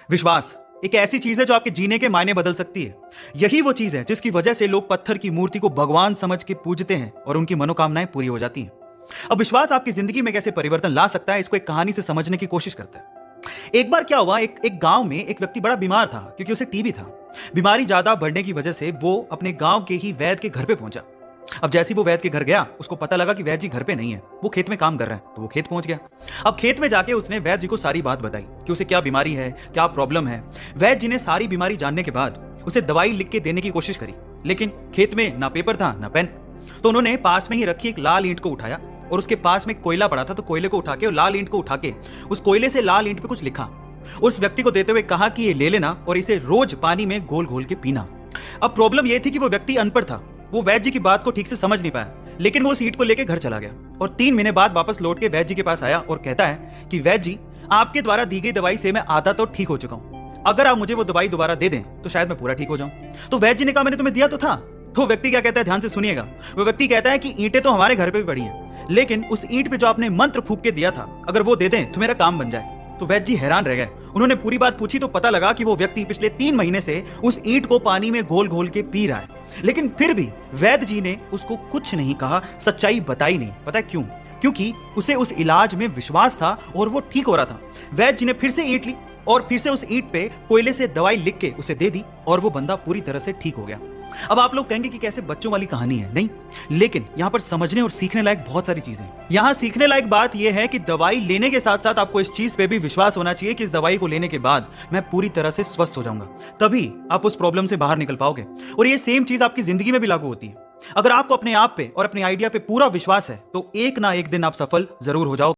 विश्वास एक ऐसी चीज है जो आपके जीने के मायने बदल सकती है। यही वो चीज है जिसकी वजह से लोग पत्थर की मूर्ति को भगवान समझ के पूजते हैं और उनकी मनोकामनाएं पूरी हो जाती हैं। अब विश्वास आपकी जिंदगी में कैसे परिवर्तन ला सकता है, इसको एक कहानी से समझने की कोशिश करते हैं। एक बार क्या हुआ, एक गांव में एक व्यक्ति बड़ा बीमार था क्योंकि उसे टीबी था। बीमारी ज्यादा बढ़ने की वजह से वो अपने गांव के ही वैद्य के घर पे पहुंचा। अब जैसे ही वो वैद्य के घर गया, उसको पता लगा कि वैद्य जी घर पे नहीं है, वो खेत में काम कर रहे हैं। तो वो खेत पहुंच गया। अब खेत में जाके उसने वैद्य जी को सारी बात बताई कि उसे क्या बीमारी है, क्या प्रॉब्लम है। वैद्य जी ने सारी बीमारी जानने के बाद उसे दवाई लिख के देने की कोशिश करी, लेकिन खेत में ना पेपर था ना पेन। तो उन्होंने पास में ही रखी एक लाल ईंट को उठाया और उसके पास में कोयला पड़ा था, तो कोयले को उठा के और लाल ईंट को उठा के उस कोयले से लाल ईंट पे कुछ लिखा। उस व्यक्ति को देते हुए कहा कि ये ले लेना और इसे रोज पानी में घोल घोल के पीना। अब प्रॉब्लम यह थी कि वो व्यक्ति अनपढ़ था, वो वैद्य जी की बात को ठीक से समझ नहीं पाया, लेकिन वो सीट को लेकर घर चला गया और 3 महीने बाद वापस लौट के वैद्य जी के पास आया और कहता है कि वैद्य जी, आपके द्वारा दी गई दवाई से मैं आधा तो ठीक हो चुका हूं, अगर आप मुझे वो दवाई दोबारा दे दें तो शायद मैं पूरा ठीक हो जाऊं। तो वैद्य जी ने कहा, मैंने तुम्हें दिया तो था। तो व्यक्ति क्या कहता है, ध्यान से सुनिएगा। वो व्यक्ति कहता है कि ईंटें तो हमारे घर पे भी पड़ी हैं, लेकिन उस ईंट पे जो आपने मंत्र फूंक के दिया था, अगर वो दे दें तो मेरा काम बन जाए। तो वैद्य जी हैरान रह गए। उन्होंने पूरी बात पूछी तो पता लगा कि वो व्यक्ति पिछले 3 महीने से उस ईंट को पानी में घोल घोल के पी रहा है, लेकिन फिर भी वैद्य जी ने उसको कुछ नहीं कहा, सच्चाई बताई नहीं। पता है क्यों? क्योंकि उसे उस इलाज में विश्वास था और वो ठीक हो रहा था। वैद्य जी ने फिर से ईंट ली और फिर से उस ईंट पे कोयले से दवाई लिख के उसे दे दी और वो बंदा पूरी तरह से ठीक हो गया। अब आप लोग कहेंगे कि कैसे बच्चों वाली कहानी है, नहीं, लेकिन यहां पर समझने और सीखने लायक बहुत सारी चीजें हैं। यहां सीखने लायक बात यह है कि दवाई लेने के साथ साथ आपको इस चीज पे भी विश्वास होना चाहिए कि इस दवाई को लेने के बाद मैं पूरी तरह से स्वस्थ हो जाऊंगा, तभी आप उस प्रॉब्लम से बाहर निकल पाओगे। और ये सेम चीज आपकी जिंदगी में भी लागू होती है। अगर आपको अपने आप पे और अपने आइडिया पे पूरा विश्वास है तो एक ना एक दिन आप सफल जरूर हो जाओगे।